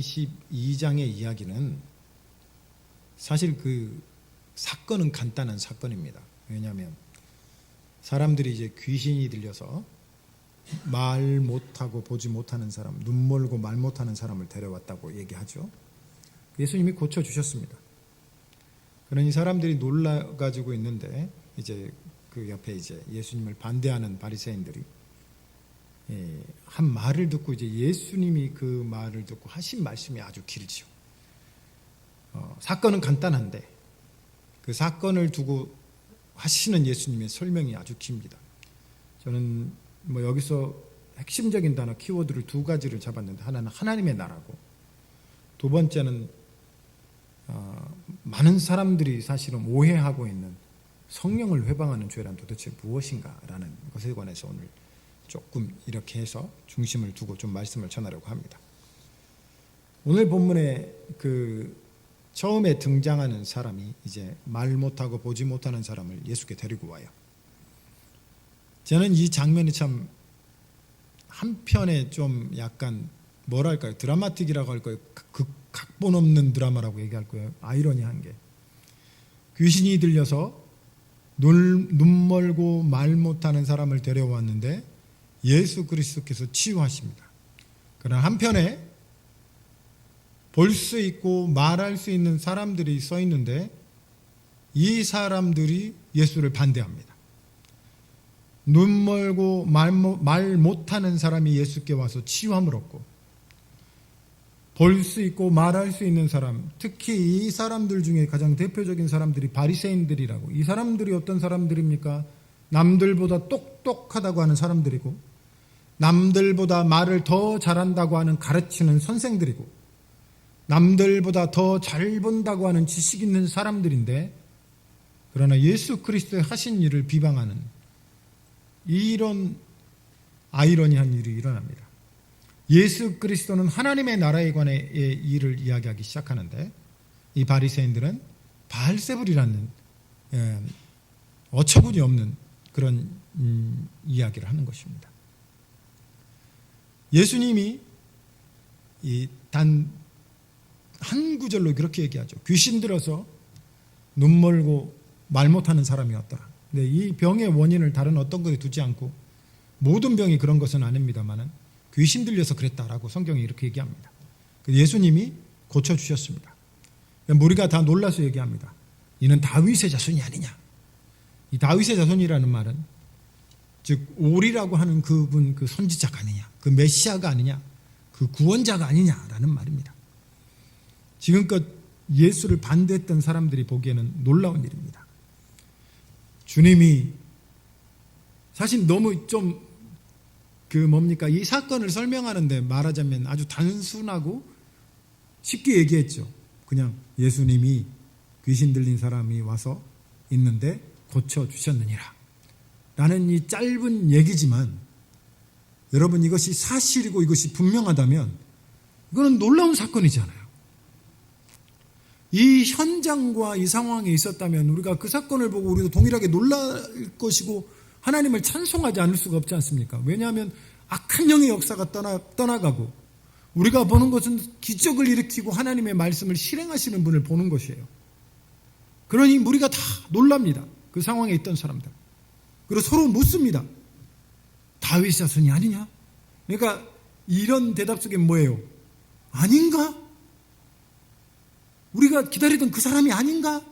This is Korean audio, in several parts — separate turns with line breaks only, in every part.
22장의 이야기는 사실 그 사건은 간단한 사건입니다. 왜냐하면 사람들이 이제 귀신이 들려서 말 못하고 보지 못하는 사람, 눈 멀고 말 못하는 사람을 데려왔다고 얘기하죠. 예수님이 고쳐주셨습니다. 그러니 사람들이 놀라가지고 있는데 이제 그 옆에 이제 예수님을 반대하는 바리새인들이 한 말을 듣고 이제 예수님이 그 말을 듣고 하신 말씀이 아주 길지요. 사건은 간단한데 그 사건을 두고 하시는 예수님의 설명이 아주 깁니다. 저는 여기서 핵심적인 단어 키워드를 두 가지를 잡았는데, 하나는 하나님의 나라고, 두 번째는 많은 사람들이 사실은 오해하고 있는 성령을 회방하는 죄란 도대체 무엇인가라는 것에 관해서 오늘 조금 이렇게 해서 중심을 두고 좀 말씀을 전하려고 합니다. 오늘 본문에 그 처음에 등장하는 사람이 이제 말 못하고 보지 못하는 사람을 예수께 데리고 와요. 저는 이 장면이 참 한편에 좀 약간 뭐랄까요, 드라마틱이라고 할까요, 각본 없는 드라마라고 얘기할 거예요. 아이러니한 게, 귀신이 들려서 눈 멀고 말 못하는 사람을 데려왔는데 예수 그리스도께서 치유하십니다. 그러나 한편에 볼 수 있고 말할 수 있는 사람들이 서 있는데 이 사람들이 예수를 반대합니다. 눈 멀고 말 못하는 사람이 예수께 와서 치유함을 얻고, 볼 수 있고 말할 수 있는 사람, 특히 이 사람들 중에 가장 대표적인 사람들이 바리새인들이라고. 이 사람들이 어떤 사람들입니까? 남들보다 똑똑하다고 하는 사람들이고, 남들보다 말을 더 잘한다고 하는 가르치는 선생들이고, 남들보다 더 잘 본다고 하는 지식 있는 사람들인데, 그러나 예수 그리스도의 하신 일을 비방하는 이런 아이러니한 일이 일어납니다. 예수 그리스도는 하나님의 나라에 관해 일을 이야기하기 시작하는데, 이 바리새인들은 바알세불이라는 어처구니 없는 그런 이야기를 하는 것입니다. 예수님이 단 한 구절로 그렇게 얘기하죠. 귀신 들어서 눈 멀고 말 못하는 사람이었다. 근데 이 병의 원인을 다른 어떤 것에 두지 않고, 모든 병이 그런 것은 아닙니다만은 귀신 들려서 그랬다라고 성경이 이렇게 얘기합니다. 예수님이 고쳐주셨습니다. 우리가 다 놀라서 얘기합니다. 이는 다윗의 자손이 아니냐. 이 다윗의 자손이라는 말은 즉 오리라고 하는 그분, 그 선지자가 아니냐, 그 메시아가 아니냐, 그 구원자가 아니냐라는 말입니다. 지금껏 예수를 반대했던 사람들이 보기에는 놀라운 일입니다. 주님이 사실 너무 좀 이 사건을 설명하는데 말하자면 아주 단순하고 쉽게 얘기했죠. 그냥 예수님이 귀신 들린 사람이 와서 있는데 고쳐주셨느니라 라는 이 짧은 얘기지만, 여러분, 이것이 사실이고 이것이 분명하다면 이거는 놀라운 사건이잖아요. 이 현장과 이 상황에 있었다면 우리가 그 사건을 보고 우리도 동일하게 놀랄 것이고 하나님을 찬송하지 않을 수가 없지 않습니까? 왜냐하면 악한 영의 역사가 떠나가고 우리가 보는 것은 기적을 일으키고 하나님의 말씀을 실행하시는 분을 보는 것이에요. 그러니 우리가 다 놀랍니다. 그 상황에 있던 사람들. 그리고 서로 묻습니다. 다윗 자손이 아니냐? 그러니까 이런 대답 속에 뭐예요? 아닌가? 우리가 기다리던 그 사람이 아닌가?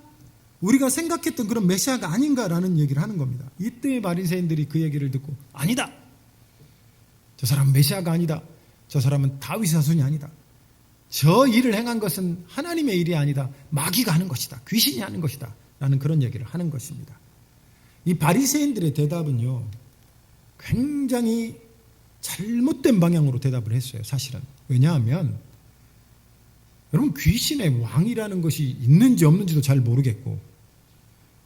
우리가 생각했던 그런 메시아가 아닌가라는 얘기를 하는 겁니다. 이때 바리새인들이 그 얘기를 듣고, 아니다, 저 사람은 메시아가 아니다, 저 사람은 다윗 자손이 아니다, 저 일을 행한 것은 하나님의 일이 아니다, 마귀가 하는 것이다, 귀신이 하는 것이다 라는 그런 얘기를 하는 것입니다. 이 바리새인들의 대답은요, 굉장히 잘못된 방향으로 대답을 했어요. 사실은. 왜냐하면 여러분, 귀신의 왕이라는 것이 있는지 없는지도 잘 모르겠고,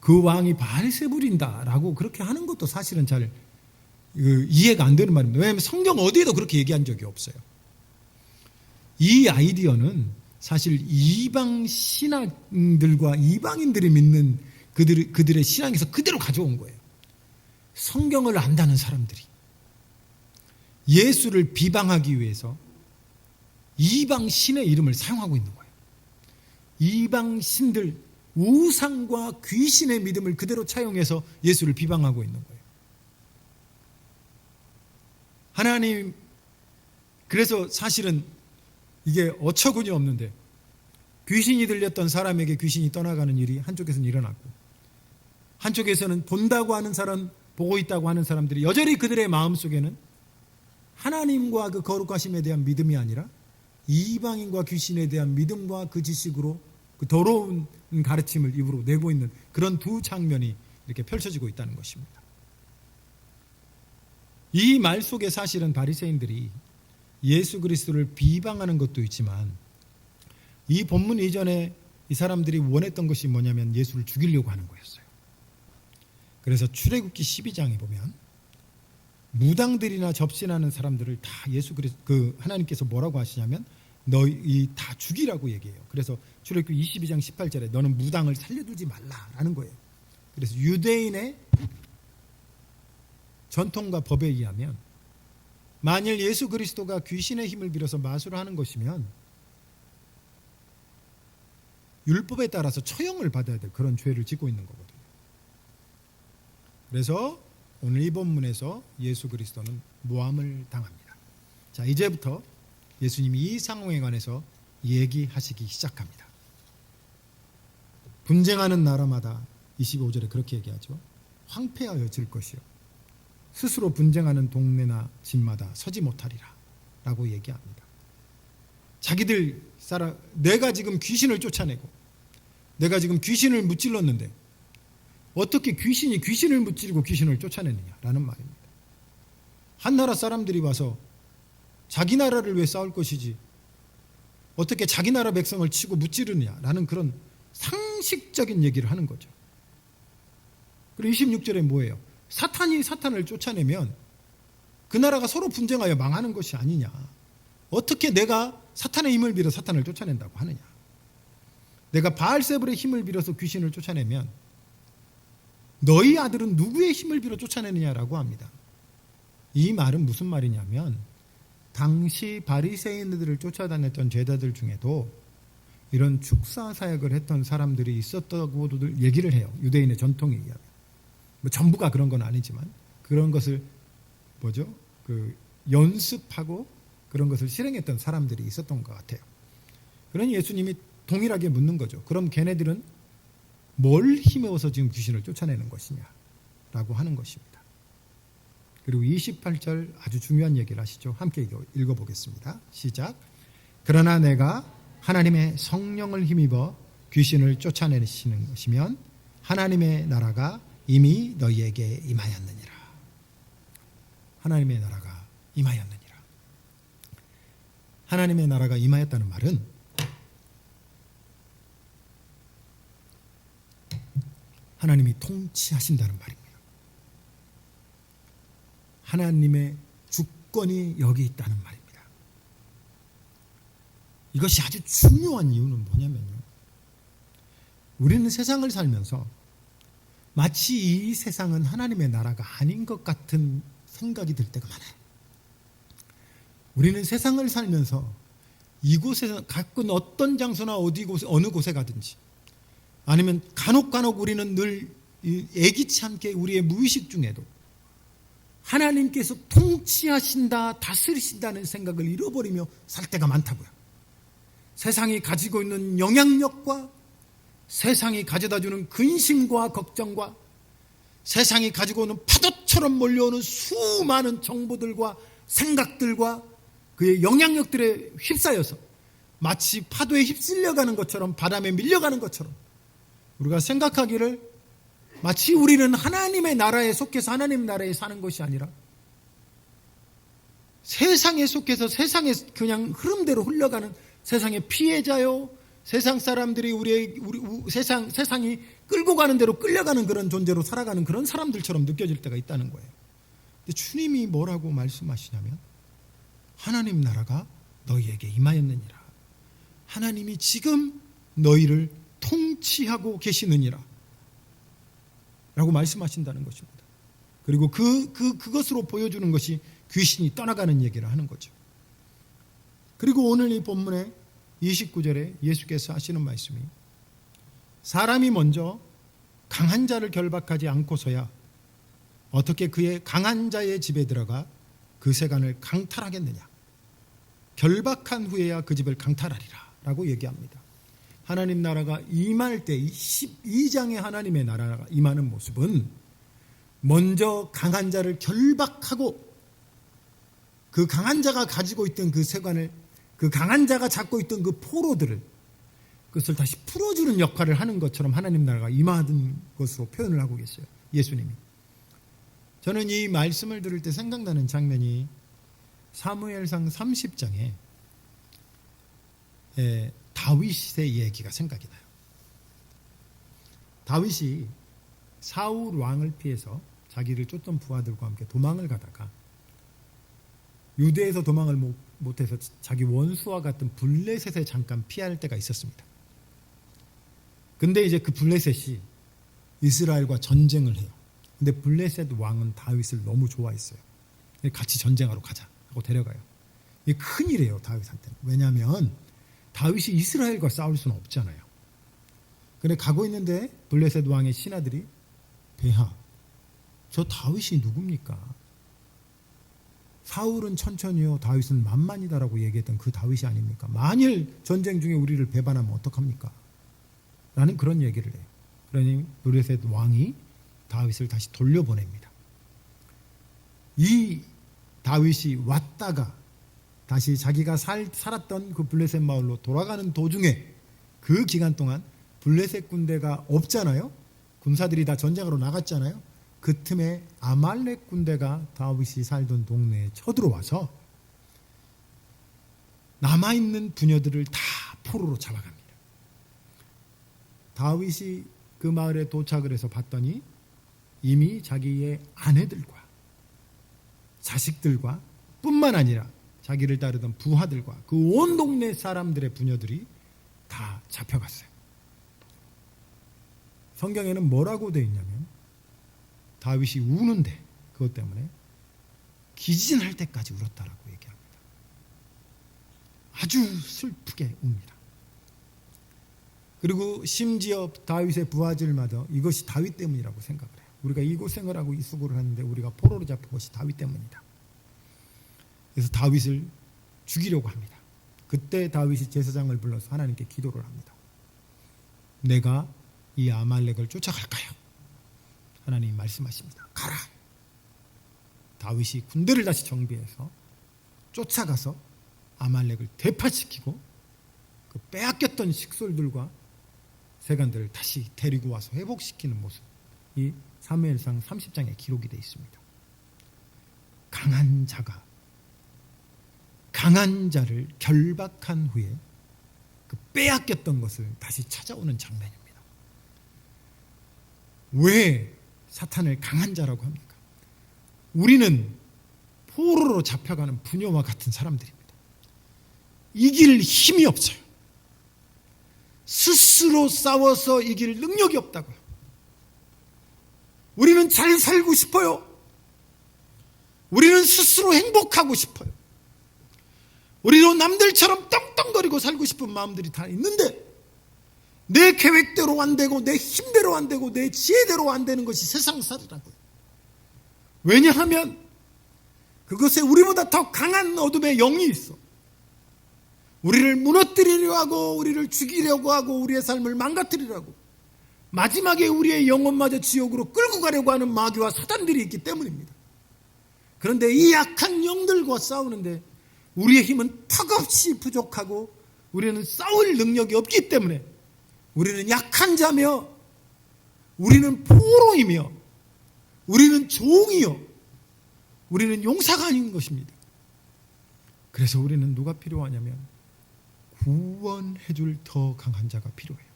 그 왕이 바알세불인다라고 그렇게 하는 것도 사실은 잘 이해가 안 되는 말입니다. 왜냐하면 성경 어디에도 그렇게 얘기한 적이 없어요. 이 아이디어는 사실 이방 신앙들과 이방인들이 믿는 그들의 신앙에서 그대로 가져온 거예요. 성경을 안다는 사람들이 예수를 비방하기 위해서 이방 신의 이름을 사용하고 있는 거예요. 이방 신들, 우상과 귀신의 믿음을 그대로 차용해서 예수를 비방하고 있는 거예요. 하나님, 그래서 사실은 이게 어처구니 없는데 귀신이 들렸던 사람에게 귀신이 떠나가는 일이 한쪽에서는 일어났고, 한쪽에서는 본다고 하는 사람, 보고 있다고 하는 사람들이 여전히 그들의 마음속에는 하나님과 그 거룩하심에 대한 믿음이 아니라 이방인과 귀신에 대한 믿음과 그 지식으로 그 더러운 가르침을 입으로 내고 있는 그런 두 장면이 이렇게 펼쳐지고 있다는 것입니다. 이 말 속에 사실은 바리새인들이 예수 그리스도를 비방하는 것도 있지만, 이 본문 이전에 이 사람들이 원했던 것이 뭐냐면 예수를 죽이려고 하는 거였어요. 그래서 출애굽기 12장에 보면 무당들이나 접신하는 사람들을 다 예수 그리스도 하나님께서 뭐라고 하시냐면 너희 다 죽이라고 얘기해요. 그래서 출애굽기 22장 18절에 너는 무당을 살려두지 말라라는 거예요. 그래서 유대인의 전통과 법에 의하면 만일 예수 그리스도가 귀신의 힘을 빌어서 마술을 하는 것이면 율법에 따라서 처형을 받아야 될 그런 죄를 짓고 있는 거거든요. 그래서 오늘 이 본문에서 예수 그리스도는 모함을 당합니다. 자, 이제부터 예수님이 이 상황에 관해서 얘기하시기 시작합니다. 분쟁하는 나라마다 25절에 그렇게 얘기하죠. 황폐하여질 것이요 스스로 분쟁하는 동네나 집마다 서지 못하리라 라고 얘기합니다. 자기들 내가 지금 귀신을 쫓아내고 내가 지금 귀신을 무찔렀는데 어떻게 귀신이 귀신을 무찌르고 귀신을 쫓아내느냐라는 말입니다. 한 나라 사람들이 와서 자기 나라를 왜 싸울 것이지 어떻게 자기 나라 백성을 치고 무찌르느냐라는 그런 상식적인 얘기를 하는 거죠. 그리고 26절에 뭐예요? 사탄이 사탄을 쫓아내면 그 나라가 서로 분쟁하여 망하는 것이 아니냐. 어떻게 내가 사탄의 힘을 빌어 사탄을 쫓아낸다고 하느냐. 내가 바알세불의 힘을 빌어서 귀신을 쫓아내면 너희 아들은 누구의 힘을 빌어 쫓아내느냐라고 합니다. 이 말은 무슨 말이냐면 당시 바리새인들을 쫓아다녔던 제자들 중에도 이런 축사 사역을 했던 사람들이 있었다고도 얘기를 해요. 유대인의 전통에 의하면. 뭐 전부가 그런 건 아니지만 그런 것을 연습하고 그런 것을 실행했던 사람들이 있었던 것 같아요. 그러니 예수님이 동일하게 묻는 거죠. 그럼 걔네들은 뭘 힘입어서 지금 귀신을 쫓아내는 것이냐라고 하는 것입니다. 그리고 28절 아주 중요한 얘기를 하시죠. 함께 읽어보겠습니다. 시작. 그러나 내가 하나님의 성령을 힘입어 귀신을 쫓아내시는 것이면 하나님의 나라가 이미 너희에게 임하였느니라. 하나님의 나라가 임하였느니라. 하나님의 나라가 임하였다는 말은 하나님이 통치하신다는 말입니다. 하나님의 주권이 여기 있다는 말입니다. 이것이 아주 중요한 이유는 뭐냐면요. 우리는 세상을 살면서 마치 이 세상은 하나님의 나라가 아닌 것 같은 생각이 들 때가 많아요. 우리는 세상을 살면서 이곳에서 가끔 어떤 장소나 어느 곳에 가든지 아니면 간혹 우리는 늘 예기치 않게 우리의 무의식 중에도 하나님께서 통치하신다, 다스리신다는 생각을 잃어버리며 살 때가 많다고요. 세상이 가지고 있는 영향력과 세상이 가져다주는 근심과 걱정과 세상이 가지고 오는 파도처럼 몰려오는 수많은 정보들과 생각들과 그의 영향력들에 휩싸여서 마치 파도에 휩쓸려가는 것처럼 바람에 밀려가는 것처럼 우리가 생각하기를 마치 우리는 하나님의 나라에 속해서 하나님 나라에 사는 것이 아니라 세상에 속해서 세상의 그냥 흐름대로 흘러가는 세상의 피해자요. 세상 사람들이 세상이 끌고 가는 대로 끌려가는 그런 존재로 살아가는 그런 사람들처럼 느껴질 때가 있다는 거예요. 근데 주님이 뭐라고 말씀하시냐면 하나님 나라가 너희에게 임하였느니라. 하나님이 지금 너희를 통치하고 계시느니라 라고 말씀하신다는 것입니다. 그리고 그것으로 보여주는 것이 귀신이 떠나가는 얘기를 하는 거죠. 그리고 오늘 이 본문의 29절에 예수께서 하시는 말씀이 사람이 먼저 강한 자를 결박하지 않고서야 어떻게 그의 강한 자의 집에 들어가 그 세간을 강탈하겠느냐. 결박한 후에야 그 집을 강탈하리라 라고 얘기합니다. 하나님 나라가 임할 때 12장의 하나님의 나라가 임하는 모습은 먼저 강한 자를 결박하고 그 강한 자가 가지고 있던 그 세관을, 그 강한 자가 잡고 있던 그 포로들을, 그것을 다시 풀어주는 역할을 하는 것처럼 하나님 나라가 임하던 것으로 표현을 하고 계세요, 예수님이. 저는 이 말씀을 들을 때 생각나는 장면이 사무엘상 30장에 다윗의 얘기가 생각이 나요. 다윗이 사울 왕을 피해서 자기를 쫓던 부하들과 함께 도망을 가다가 유대에서 도망을 못해서 자기 원수와 같은 블레셋에 잠깐 피할 때가 있었습니다. 근데 이제 그 블레셋이 이스라엘과 전쟁을 해요. 근데 블레셋 왕은 다윗을 너무 좋아했어요. 같이 전쟁하러 가자 하고 데려가요. 이게 큰일이에요, 다윗한테는. 왜냐하면 다윗이 이스라엘과 싸울 수는 없잖아요. 그래 가고 있는데 블레셋 왕의 신하들이 폐하, 저 다윗이 누굽니까? 사울은 천천히요, 다윗은 만만이다라고 얘기했던 그 다윗이 아닙니까? 만일 전쟁 중에 우리를 배반하면 어떡합니까? 라는 그런 얘기를 해요. 그러니 블레셋 왕이 다윗을 다시 돌려보냅니다. 이 다윗이 왔다가 다시 자기가 살았던 그 블레셋 마을로 돌아가는 도중에 그 기간 동안 블레셋 군대가 없잖아요. 군사들이 다 전쟁으로 나갔잖아요. 그 틈에 아말렉 군대가 다윗이 살던 동네에 쳐들어와서 남아있는 부녀들을 다 포로로 잡아갑니다. 다윗이 그 마을에 도착을 해서 봤더니 이미 자기의 아내들과 자식들과 뿐만 아니라 자기를 따르던 부하들과 그 온 동네 사람들의 부녀들이 다 잡혀갔어요. 성경에는 뭐라고 되어 있냐면 다윗이 우는데 그것 때문에 기진할 때까지 울었다라고 얘기합니다. 아주 슬프게 웁니다. 그리고 심지어 다윗의 부하들마다 이것이 다윗 때문이라고 생각을 해요. 우리가 이 고생을 하고 이 수고를 하는데 우리가 포로로 잡힌 것이 다윗 때문이다. 그래서 다윗을 죽이려고 합니다. 그때 다윗이 제사장을 불러서 하나님께 기도를 합니다. 내가 이 아말렉을 쫓아갈까요? 하나님이 말씀하십니다. 가라. 다윗이 군대를 다시 정비해서 쫓아가서 아말렉을 대파시키고 그 빼앗겼던 식솔들과 세간들을 다시 데리고 와서 회복시키는 모습이 사무엘상 30장에 기록이 되어 있습니다. 강한 자가 강한 자를 결박한 후에 그 빼앗겼던 것을 다시 찾아오는 장면입니다. 왜 사탄을 강한 자라고 합니까? 우리는 포로로 잡혀가는 부녀와 같은 사람들입니다. 이길 힘이 없어요. 스스로 싸워서 이길 능력이 없다고요. 우리는 잘 살고 싶어요. 우리는 스스로 행복하고 싶어요. 우리는 남들처럼 떵떵거리고 살고 싶은 마음들이 다 있는데 내 계획대로 안 되고 내 힘대로 안 되고 내 지혜대로 안 되는 것이 세상살이라고요. 왜냐하면 그것에 우리보다 더 강한 어둠의 영이 있어. 우리를 무너뜨리려 하고 우리를 죽이려고 하고 우리의 삶을 망가뜨리려고 마지막에 우리의 영혼마저 지옥으로 끌고 가려고 하는 마귀와 사단들이 있기 때문입니다. 그런데 이 약한 영들과 싸우는데 우리의 힘은 턱없이 부족하고 우리는 싸울 능력이 없기 때문에 우리는 약한 자며 우리는 포로이며 우리는 종이요 우리는 용사가 아닌 것입니다. 그래서 우리는 누가 필요하냐면 구원해 줄 더 강한 자가 필요해요.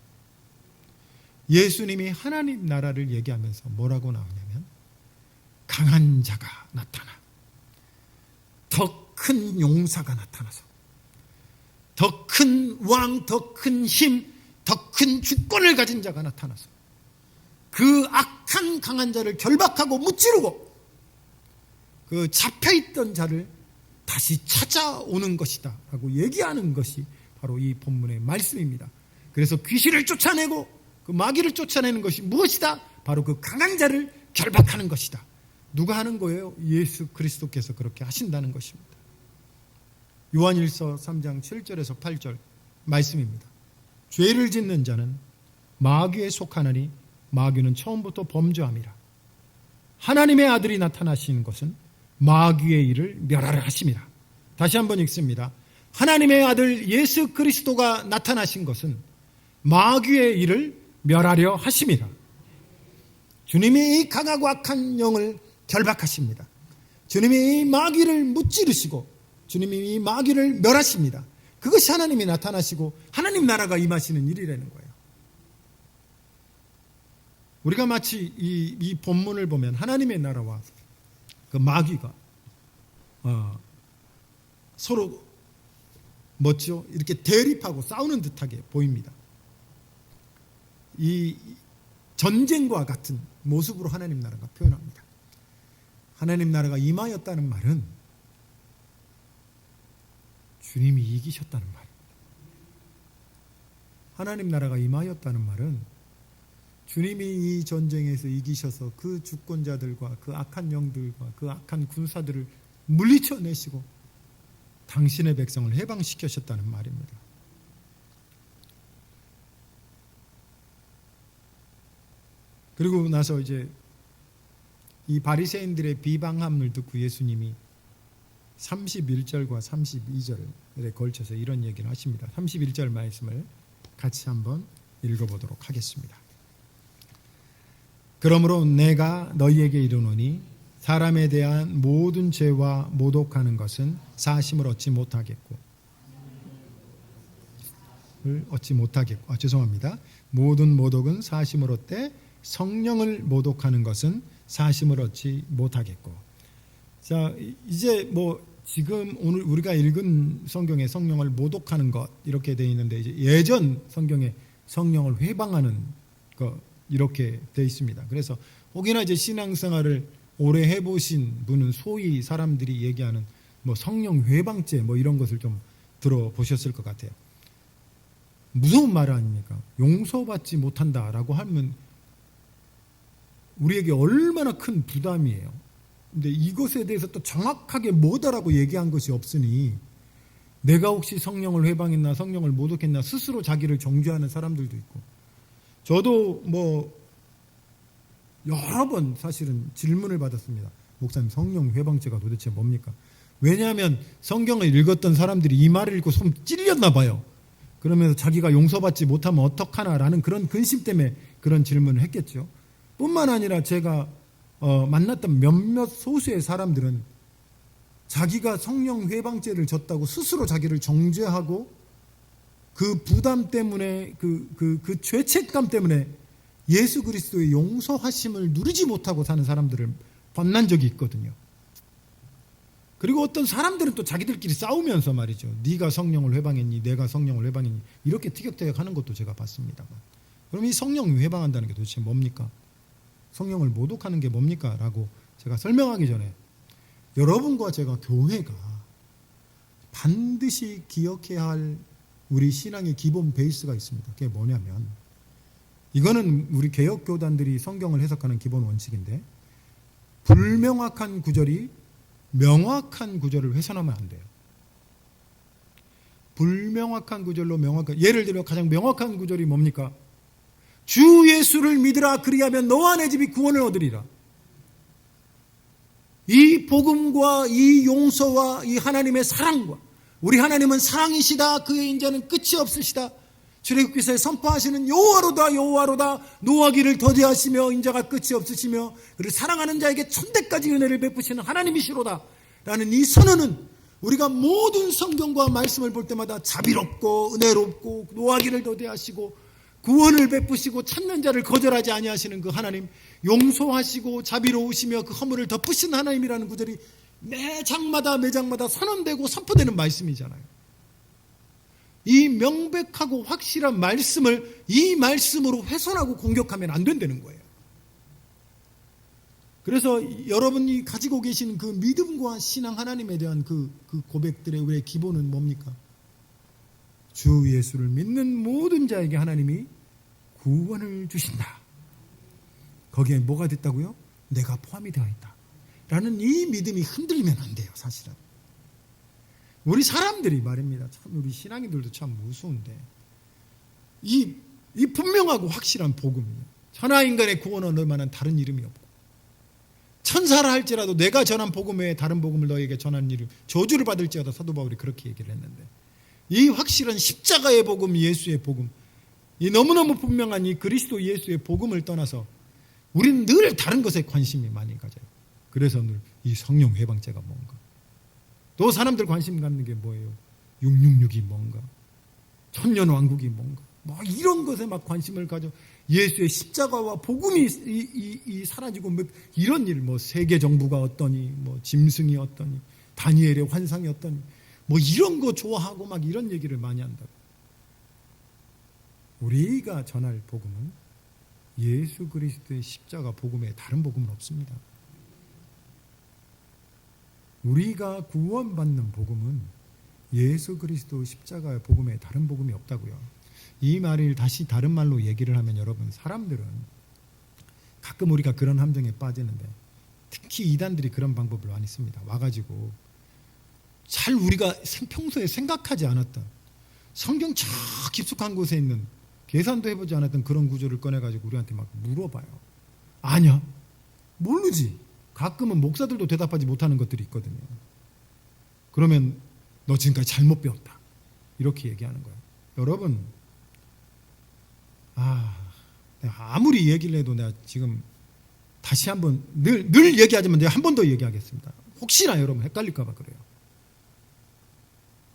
예수님이 하나님 나라를 얘기하면서 뭐라고 나오냐면 강한 자가 나타나 더 큰 용사가 나타나서 더 큰 왕, 더 큰 힘, 더 큰 주권을 가진 자가 나타나서 그 악한 강한 자를 결박하고 무찌르고 그 잡혀있던 자를 다시 찾아오는 것이다 라고 얘기하는 것이 바로 이 본문의 말씀입니다. 그래서 귀신을 쫓아내고 그 마귀를 쫓아내는 것이 무엇이다? 바로 그 강한 자를 결박하는 것이다. 누가 하는 거예요? 예수 그리스도께서 그렇게 하신다는 것입니다. 요한일서 3장 7절에서 8절 말씀입니다. 죄를 짓는 자는 마귀에 속하나니 마귀는 처음부터 범죄함이라. 하나님의 아들이 나타나신 것은 마귀의 일을 멸하려 하심이라. 다시 한번 읽습니다. 하나님의 아들 예수 그리스도가 나타나신 것은 마귀의 일을 멸하려 하심이라. 주님이 이 강하고 악한 영을 결박하십니다. 주님이 이 마귀를 무찌르시고 주님이 이 마귀를 멸하십니다. 그것이 하나님이 나타나시고 하나님 나라가 임하시는 일이라는 거예요. 우리가 마치 이 본문을 보면 하나님의 나라와 그 마귀가 서로 뭐죠? 이렇게 대립하고 싸우는 듯하게 보입니다. 이 전쟁과 같은 모습으로 하나님 나라가 표현합니다. 하나님 나라가 임하였다는 말은 주님이 이기셨다는 말입니다. 하나님 나라가 임하였다는 말은 주님이 이 전쟁에서 이기셔서 그 주권자들과 그 악한 영들과 그 악한 군사들을 물리쳐내시고 당신의 백성을 해방시키셨다는 말입니다. 그리고 나서 이제 이 바리새인들의 비방함을 듣고 예수님이 31절과 32절에 걸쳐서 이런 얘기를 하십니다. 31절 말씀을 같이 한번 읽어보도록 하겠습니다. 그러므로 내가 너희에게 이르노니 사람에 대한 모든 죄와 모독하는 것은 사심을 얻지 못하겠고 모든 모독은 사심을 얻되 성령을 모독하는 것은 사심을 얻지 못하겠고. 자, 이제 지금 오늘 우리가 읽은 성경에 성령을 모독하는 것 이렇게 되어 있는데 이제 예전 성경에 성령을 회방하는 것 이렇게 되어 있습니다. 그래서 혹여나 이제 신앙생활을 오래 해보신 분은 소위 사람들이 얘기하는 성령 회방죄 이런 것을 좀 들어보셨을 것 같아요. 무서운 말 아닙니까? 용서받지 못한다라고 하면 우리에게 얼마나 큰 부담이에요. 근데 이것에 대해서 또 정확하게 뭐다라고 얘기한 것이 없으니 내가 혹시 성령을 회방했나 성령을 모독했나 스스로 자기를 정죄하는 사람들도 있고, 저도 여러 번 사실은 질문을 받았습니다. 목사님, 성령 회방죄가 도대체 뭡니까? 왜냐하면 성경을 읽었던 사람들이 이 말을 읽고 좀 찔렸나 봐요. 그러면서 자기가 용서받지 못하면 어떡하나라는 그런 근심 때문에 그런 질문을 했겠죠. 뿐만 아니라 제가 만났던 몇몇 소수의 사람들은 자기가 성령 회방죄를 졌다고 스스로 자기를 정죄하고 그 부담 때문에 그 죄책감 때문에 예수 그리스도의 용서하심을 누리지 못하고 사는 사람들을 만난 적이 있거든요. 그리고 어떤 사람들은 또 자기들끼리 싸우면서 말이죠. 네가 성령을 회방했니? 내가 성령을 회방했니? 이렇게 티격태격하는 것도 제가 봤습니다만. 그럼 이 성령 회방한다는 게 도대체 뭡니까? 성령을 모독하는 게 뭡니까? 라고 제가 설명하기 전에 여러분과 제가 교회가 반드시 기억해야 할 우리 신앙의 기본 베이스가 있습니다. 그게 뭐냐면 이거는 우리 개혁교단들이 성경을 해석하는 기본 원칙인데 불명확한 구절이 명확한 구절을 훼손하면 안 돼요. 불명확한 구절로 명확한, 예를 들어 가장 명확한 구절이 뭡니까? 주 예수를 믿으라 그리하면 너와 내 집이 구원을 얻으리라. 이 복음과 이 용서와 이 하나님의 사랑과 우리 하나님은 사랑이시다. 그의 인자는 끝이 없으시다. 출애굽기서에 선포하시는 여호와로다 여호와로다 노하기를 더디하시며 인자가 끝이 없으시며 그를 사랑하는 자에게 천대까지 은혜를 베푸시는 하나님이시로다 라는 이 선언은 우리가 모든 성경과 말씀을 볼 때마다 자비롭고 은혜롭고 노하기를 더디하시고 구원을 베푸시고 찾는 자를 거절하지 아니하시는 그 하나님, 용서하시고 자비로우시며 그 허물을 덮으신 하나님이라는 구절이 매장마다 선언되고 선포되는 말씀이잖아요. 이 명백하고 확실한 말씀을 이 말씀으로 훼손하고 공격하면 안 된다는 거예요. 그래서 여러분이 가지고 계신 그 믿음과 신앙, 하나님에 대한 그 고백들의 왜 기본은 뭡니까? 주 예수를 믿는 모든 자에게 하나님이 구원을 주신다. 거기에 뭐가 됐다고요? 내가 포함이 되어 있다 라는 이 믿음이 흔들리면 안 돼요. 사실은 우리 사람들이 말입니다. 참 우리 신앙인들도 참 무서운데 이 분명하고 확실한 복음, 천하인간의 구원을 얻을 만한 다른 이름이 없고, 천사라 할지라도 내가 전한 복음 외에 다른 복음을 너에게 전하는 이름 저주를 받을지어다. 사도 바울이 그렇게 얘기를 했는데, 이 확실한 십자가의 복음, 예수의 복음, 이 너무너무 분명한 이 그리스도 예수의 복음을 떠나서 우리는 늘 다른 것에 관심이 많이 가져요. 그래서 늘 이 성령 회방죄가 뭔가, 또 사람들 관심 갖는 게 뭐예요? 666이 뭔가, 천년왕국이 뭔가, 뭐 이런 것에 막 관심을 가져. 예수의 십자가와 복음이 사라지고 뭐 이런 일, 뭐 세계 정부가 어떠니, 뭐 짐승이 어떠니, 다니엘의 환상이 어떠니, 뭐 이런 거 좋아하고 막 이런 얘기를 많이 한다고. 우리가 전할 복음은 예수 그리스도의 십자가 복음 외에 다른 복음은 없습니다. 우리가 구원받는 복음은 예수 그리스도 십자가의 복음 외에 다른 복음이 없다고요. 이 말을 다시 다른 말로 얘기를 하면, 여러분, 사람들은 가끔 우리가 그런 함정에 빠지는데, 특히 이단들이 그런 방법을 많이 씁니다. 와가지고 잘 우리가 평소에 생각하지 않았던, 성경 저 깊숙한 곳에 있는, 계산도 해보지 않았던 그런 구조를 꺼내가지고 우리한테 막 물어봐요. 아냐? 모르지. 가끔은 목사들도 대답하지 못하는 것들이 있거든요. 그러면 너 지금까지 잘못 배웠다, 이렇게 얘기하는 거예요. 여러분, 내가 아무리 얘기를 해도 내가 지금 다시 한번 늘 얘기하지만 내가 한 번 더 얘기하겠습니다. 혹시나 여러분 헷갈릴까 봐 그래요.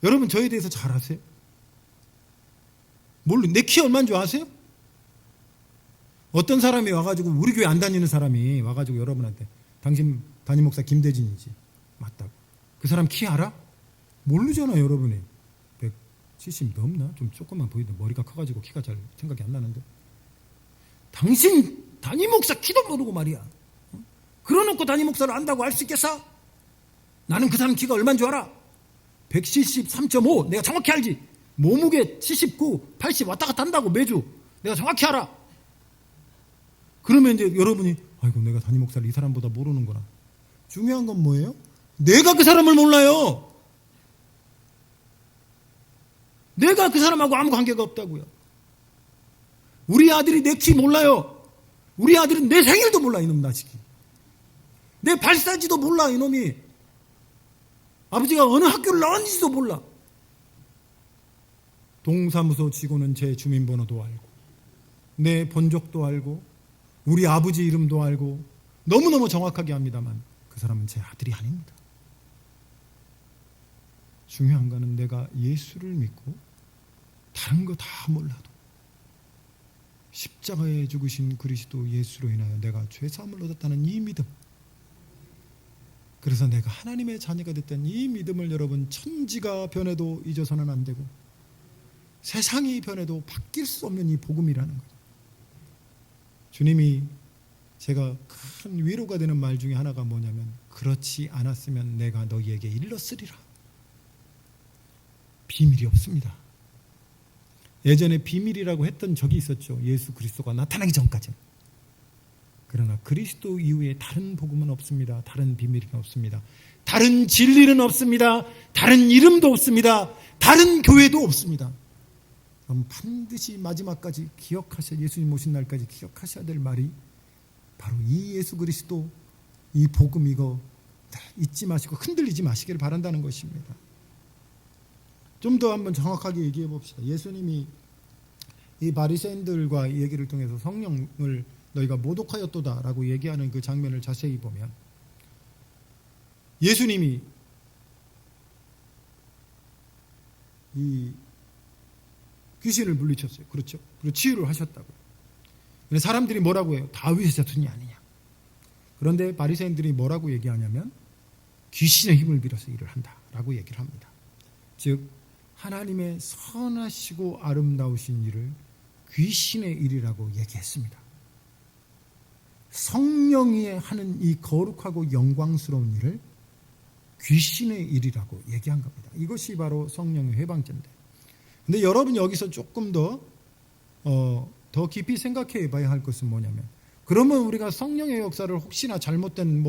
여러분 저에 대해서 잘 아세요? 내 키 얼마인 줄 아세요? 어떤 사람이 와가지고, 우리 교회 안 다니는 사람이 와가지고 여러분한테 당신 담임 목사 김대진이지? 맞다고. 그 사람 키 알아? 모르잖아요. 여러분이 170 넘나? 좀 조금만 보이는데 머리가 커가지고 키가 잘 생각이 안 나는데, 당신 담임 목사 키도 모르고 말이야. 그러놓고 담임 목사를 안다고 알 수 있겠어? 나는 그 사람 키가 얼마인 줄 알아? 173.5. 내가 정확히 알지. 몸무게 79, 80 왔다 갔다 한다고 매주. 내가 정확히 알아. 그러면 이제 여러분이, 아이고 내가 담임 목사를 이 사람보다 모르는구나. 중요한 건 뭐예요? 내가 그 사람을 몰라요. 내가 그 사람하고 아무 관계가 없다고요. 우리 아들이 내 키 몰라요. 우리 아들은 내 생일도 몰라, 이놈 나시기. 내 발사지도 몰라, 이놈이. 아버지가 어느 학교를 나왔는지도 몰라. 동사무소 직원은 제 주민번호도 알고, 내 본적도 알고, 우리 아버지 이름도 알고, 너무너무 정확하게 합니다만 그 사람은 제 아들이 아닙니다. 중요한 거는 내가 예수를 믿고 다른 거 다 몰라도 십자가에 죽으신 그리스도 예수로 인하여 내가 죄사함을 얻었다는 이 믿음, 그래서 내가 하나님의 자녀가 됐다는 이 믿음을, 여러분, 천지가 변해도 잊어서는 안 되고 세상이 변해도 바뀔 수 없는 이 복음이라는 거죠. 주님이 제가 큰 위로가 되는 말 중에 하나가 뭐냐면, 그렇지 않았으면 내가 너희에게 일렀으리라. 비밀이 없습니다. 예전에 비밀이라고 했던 적이 있었죠. 예수 그리스도가 나타나기 전까지는. 그러나 그리스도 이후에 다른 복음은 없습니다. 다른 비밀은 없습니다. 다른 진리는 없습니다. 다른 이름도 없습니다. 다른 교회도 없습니다. 그럼 반드시 마지막까지 기억하셔야, 예수님 오신 날까지 기억하셔야 될 말이 바로 이 예수 그리스도, 이 복음, 이거 잊지 마시고 흔들리지 마시기를 바란다는 것입니다. 좀 더 한번 정확하게 얘기해 봅시다. 예수님이 이 바리새인들과 얘기를 통해서 성령을 너희가 모독하였도다라고 얘기하는 그 장면을 자세히 보면, 예수님이 이 귀신을 물리쳤어요. 그렇죠? 그리고 치유를 하셨다고요. 사람들이 뭐라고 해요? 다윗의 자손이 아니냐. 그런데 바리새인들이 뭐라고 얘기하냐면, 귀신의 힘을 빌어서 일을 한다라고 얘기를 합니다. 즉 하나님의 선하시고 아름다우신 일을 귀신의 일이라고 얘기했습니다. 성령이 하는 이 거룩하고 영광스러운 일을 귀신의 일이라고 얘기한 겁니다. 이것이 바로 성령의 회방죄인데, 근데 여러분 여기서 조금 더 깊이 생각해 봐야 할 것은 뭐냐면, 그러면 우리가 성령의 역사를 혹시나 잘못된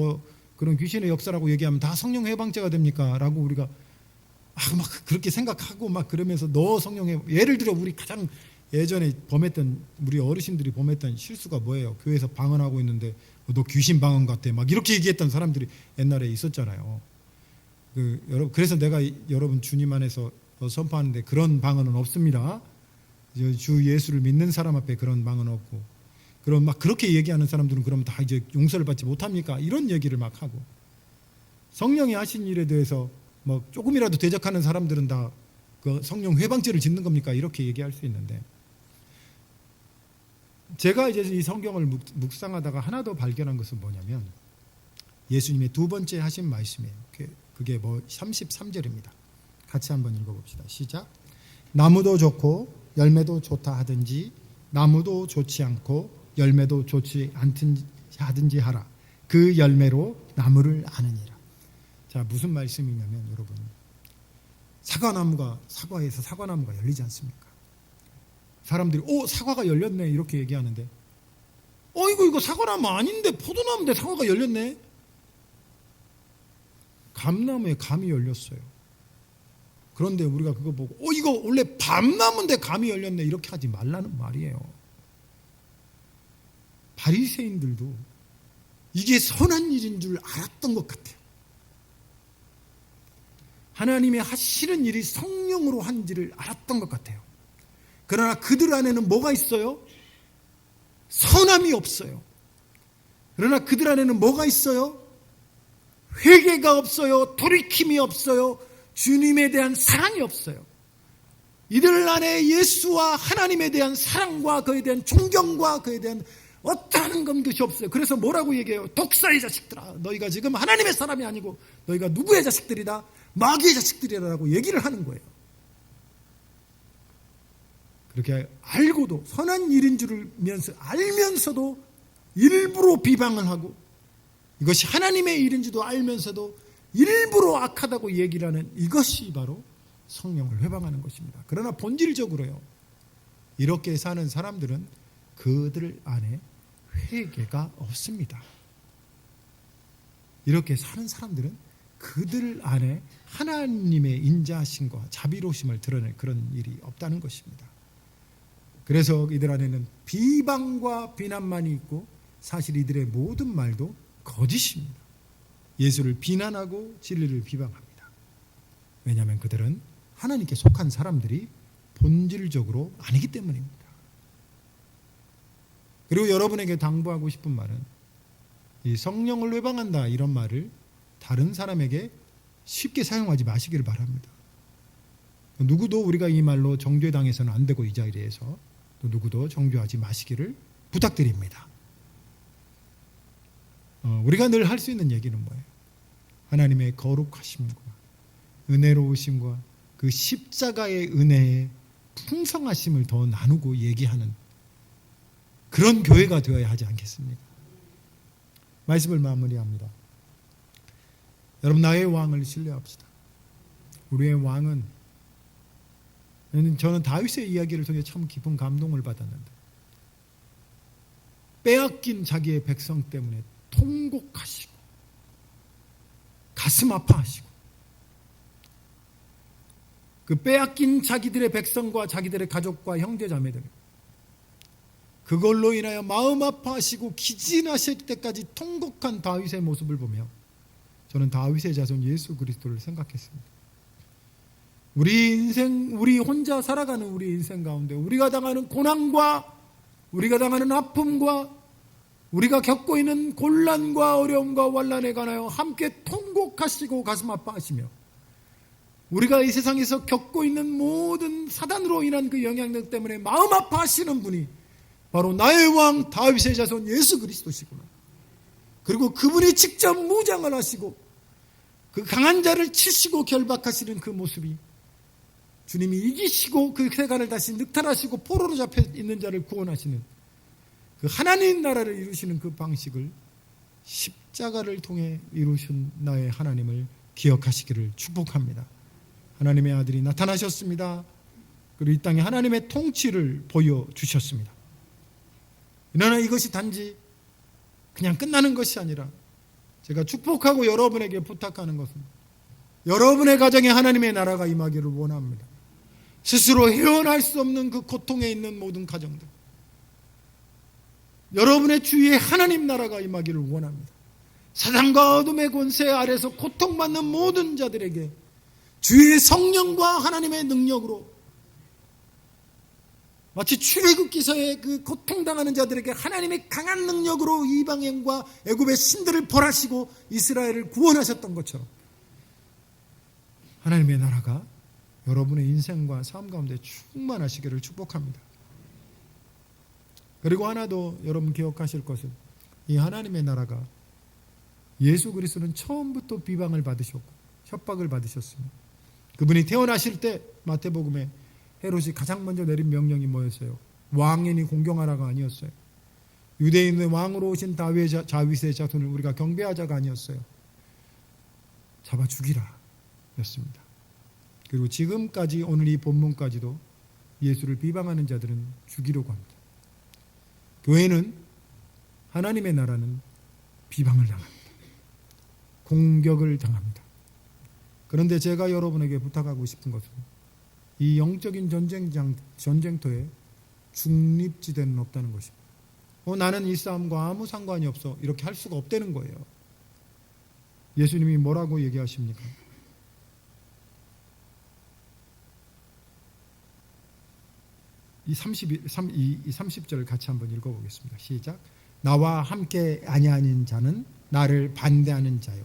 그런 귀신의 역사라고 얘기하면 다 성령 회방죄가 됩니까? 라고 우리가 막 그렇게 생각하고 막 그러면서 성령의, 예를 들어 우리 가장 예전에 범했던, 우리 어르신들이 범했던 실수가 뭐예요? 교회에서 방언하고 있는데 너 귀신 방언 같아 막 이렇게 얘기했던 사람들이 옛날에 있었잖아요. 그래서 내가 여러분 주님 안에서 선포하는데 그런 방언은 없습니다. 주 예수를 믿는 사람 앞에 그런 방언 없고, 그럼 막 그렇게 얘기하는 사람들은 그럼 다 이제 용서를 받지 못합니까? 이런 얘기를 막 하고, 성령이 하신 일에 대해서 조금이라도 대적하는 사람들은 다 그 성령 회방죄를 짓는 겁니까? 이렇게 얘기할 수 있는데, 제가 이제 이 성경을 묵상하다가 하나 더 발견한 것은 뭐냐면, 예수님의 두 번째 하신 말씀이에요. 그게 33절입니다. 같이 한번 읽어봅시다. 시작. 나무도 좋고 열매도 좋다 하든지 나무도 좋지 않고 열매도 좋지 않든지 하라. 그 열매로 나무를 아느니라. 자, 무슨 말씀이냐면, 여러분, 사과에서 사과나무가 열리지 않습니까? 사람들이 사과가 열렸네 이렇게 얘기하는데, 이거 사과나무 아닌데 포도나무인데 사과가 열렸네. 감나무에 감이 열렸어요. 그런데 우리가 그거 보고 이거 원래 밤나무인데 감이 열렸네 이렇게 하지 말라는 말이에요. 바리새인들도 이게 선한 일인 줄 알았던 것 같아요. 하나님의 하시는 일이 성령으로 한지를 알았던 것 같아요. 그러나 그들 안에는 뭐가 있어요? 선함이 없어요. 그러나 그들 안에는 뭐가 있어요? 회개가 없어요. 돌이킴이 없어요. 주님에 대한 사랑이 없어요. 이들 안에 예수와 하나님에 대한 사랑과 그에 대한 존경과 그에 대한 어떠한 것이 없어요. 그래서 뭐라고 얘기해요? 독사의 자식들아, 너희가 지금 하나님의 사람이 아니고 너희가 누구의 자식들이다? 마귀의 자식들이라고 얘기를 하는 거예요. 그렇게 알고도, 선한 일인 줄 알면서도 일부러 비방을 하고, 이것이 하나님의 일인지도 알면서도 일부러 악하다고 얘기를 하는, 이것이 바로 성령을 회방하는 것입니다. 그러나 본질적으로요, 이렇게 사는 사람들은 그들 안에 회개가 없습니다. 이렇게 사는 사람들은 그들 안에 하나님의 인자하심과 자비로우심을 드러낼 그런 일이 없다는 것입니다. 그래서 이들 안에는 비방과 비난만이 있고, 사실 이들의 모든 말도 거짓입니다. 예수를 비난하고 진리를 비방합니다. 왜냐하면 그들은 하나님께 속한 사람들이 본질적으로 아니기 때문입니다. 그리고 여러분에게 당부하고 싶은 말은, 이 성령을 회방한다 이런 말을 다른 사람에게 쉽게 사용하지 마시기를 바랍니다. 누구도 우리가 이 말로 정죄당해서는 안 되고, 이 자리에서 또 누구도 정죄하지 마시기를 부탁드립니다. 우리가 늘 할 수 있는 얘기는 뭐예요? 하나님의 거룩하심과 은혜로우심과 그 십자가의 은혜의 풍성하심을 더 나누고 얘기하는 그런 교회가 되어야 하지 않겠습니까? 말씀을 마무리합니다. 여러분, 나의 왕을 신뢰합시다. 우리의 왕은, 저는 다윗의 이야기를 통해 참 깊은 감동을 받았는데, 빼앗긴 자기의 백성 때문에 통곡하시고 가슴 아파하시고, 그 빼앗긴 자기들의 백성과 자기들의 가족과 형제자매들, 그걸로 인하여 마음 아파하시고 기진하실 때까지 통곡한 다윗의 모습을 보며 저는 다윗의 자손 예수 그리스도를 생각했습니다. 우리 인생, 우리 혼자 살아가는 우리 인생 가운데 우리가 당하는 고난과 우리가 당하는 아픔과 우리가 겪고 있는 곤란과 어려움과 환난에 관하여 함께 통곡하시고 가슴 아파하시며, 우리가 이 세상에서 겪고 있는 모든 사단으로 인한 그 영향력 때문에 마음 아파하시는 분이 바로 나의 왕 다윗의 자손 예수 그리스도시구나. 그리고 그분이 직접 무장을 하시고 그 강한 자를 치시고 결박하시는 그 모습이, 주님이 이기시고 그 세간을 다시 늑탈하시고 포로로 잡혀 있는 자를 구원하시는 그 하나님 나라를 이루시는 그 방식을 십자가를 통해 이루신 나의 하나님을 기억하시기를 축복합니다. 하나님의 아들이 나타나셨습니다. 그리고 이 땅에 하나님의 통치를 보여주셨습니다. 그러나 이것이 단지 그냥 끝나는 것이 아니라 제가 축복하고 여러분에게 부탁하는 것은 여러분의 가정에 하나님의 나라가 임하기를 원합니다. 스스로 헤어날 수 없는 그 고통에 있는 모든 가정들, 여러분의 주위에 하나님 나라가 임하기를 원합니다. 사단과 어둠의 권세 아래서 고통받는 모든 자들에게 주의 성령과 하나님의 능력으로 마치 출애굽기서의 그 고통당하는 자들에게 하나님의 강한 능력으로 이방인과 애굽의 신들을 벌하시고 이스라엘을 구원하셨던 것처럼 하나님의 나라가 여러분의 인생과 삶 가운데 충만하시기를 축복합니다. 그리고 하나 더 여러분 기억하실 것은 이 하나님의 나라가 예수 그리스도는 처음부터 비방을 받으셨고 협박을 받으셨습니다. 그분이 태어나실 때 마태복음에 헤롯이 가장 먼저 내린 명령이 뭐였어요? 왕인이 공경하라가 아니었어요. 유대인의 왕으로 오신 다윗의 자손을 우리가 경배하자가 아니었어요. 잡아 죽이라 였습니다. 그리고 지금까지 오늘 이 본문까지도 예수를 비방하는 자들은 죽이려고 합니다. 교회는 하나님의 나라는 비방을 당합니다. 공격을 당합니다. 그런데 제가 여러분에게 부탁하고 싶은 것은 이 영적인 전쟁터에 중립지대는 없다는 것입니다. 나는 이 싸움과 아무 상관이 없어 이렇게 할 수가 없다는 거예요. 예수님이 뭐라고 얘기하십니까? 이 30절 같이 한번 읽어보겠습니다. 시작. 나와 함께 아니하는 자는 나를 반대하는 자요,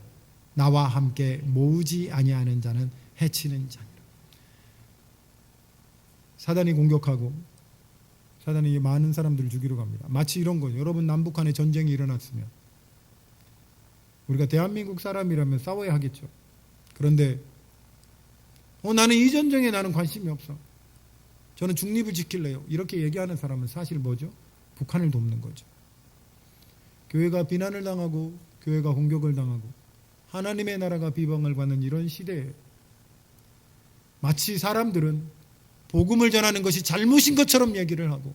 나와 함께 모으지 아니하는 자는 해치는 자니라. 사단이 공격하고 사단이 많은 사람들을 죽이러 갑니다. 마치 이런 거예요. 여러분, 남북한에 전쟁이 일어났으면 우리가 대한민국 사람이라면 싸워야 하겠죠. 그런데 나는 이 전쟁에 나는 관심이 없어, 저는 중립을 지킬래요, 이렇게 얘기하는 사람은 사실 뭐죠? 북한을 돕는 거죠. 교회가 비난을 당하고 교회가 공격을 당하고 하나님의 나라가 비방을 받는 이런 시대에 마치 사람들은 복음을 전하는 것이 잘못인 것처럼 얘기를 하고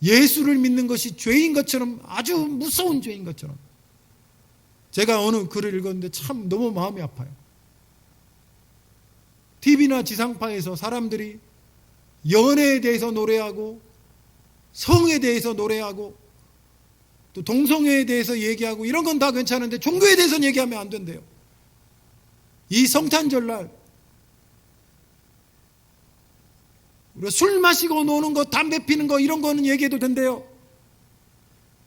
예수를 믿는 것이 죄인 것처럼, 아주 무서운 죄인 것처럼. 제가 어느 글을 읽었는데 참 너무 마음이 아파요. TV나 지상파에서 사람들이 연애에 대해서 노래하고 성에 대해서 노래하고 또 동성애에 대해서 얘기하고 이런 건 다 괜찮은데 종교에 대해서는 얘기하면 안 된대요. 이 성탄절날 우리가 술 마시고 노는 거, 담배 피는 거 이런 거는 얘기해도 된대요.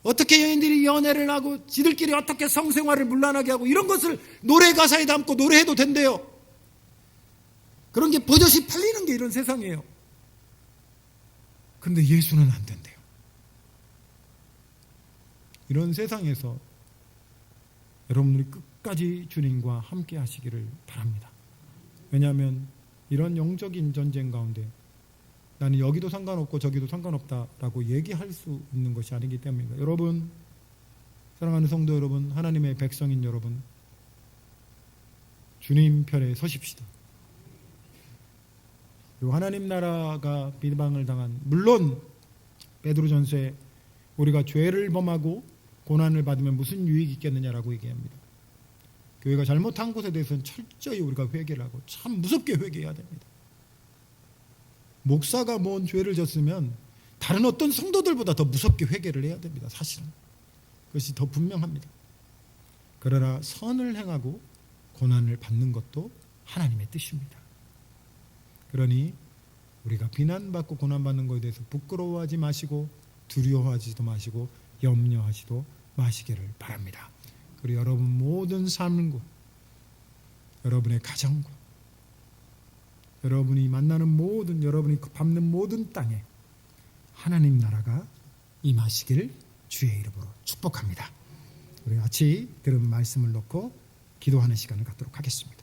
어떻게 여인들이 연애를 하고 지들끼리 어떻게 성생활을 문란하게 하고 이런 것을 노래 가사에 담고 노래해도 된대요. 그런 게 버젓이 팔리는 게 이런 세상이에요. 그런데 예수는 안 된대요. 이런 세상에서 여러분들이 끝까지 주님과 함께 하시기를 바랍니다. 왜냐하면 이런 영적인 전쟁 가운데 나는 여기도 상관없고 저기도 상관없다라고 얘기할 수 있는 것이 아니기 때문입니다. 여러분, 사랑하는 성도 여러분, 하나님의 백성인 여러분, 주님 편에 서십시다. 그리고 하나님 나라가 비방을 당한, 물론 베드로전서에 우리가 죄를 범하고 고난을 받으면 무슨 유익이 있겠느냐라고 얘기합니다. 교회가 잘못한 것에 대해서는 철저히 우리가 회개를 하고 참 무섭게 회개해야 됩니다. 목사가 뭔 죄를 졌으면 다른 어떤 성도들보다 더 무섭게 회개를 해야 됩니다. 사실은 그것이 더 분명합니다. 그러나 선을 행하고 고난을 받는 것도 하나님의 뜻입니다. 그러니 우리가 비난받고 고난받는 것에 대해서 부끄러워하지 마시고 두려워하지도 마시고 염려하지도 마시기를 바랍니다. 그리고 여러분 모든 삶과 여러분의 가정과 여러분이 만나는 모든, 여러분이 밟는 모든 땅에 하나님 나라가 임하시기를 주의 이름으로 축복합니다. 우리 같이 들은 말씀을 놓고 기도하는 시간을 갖도록 하겠습니다.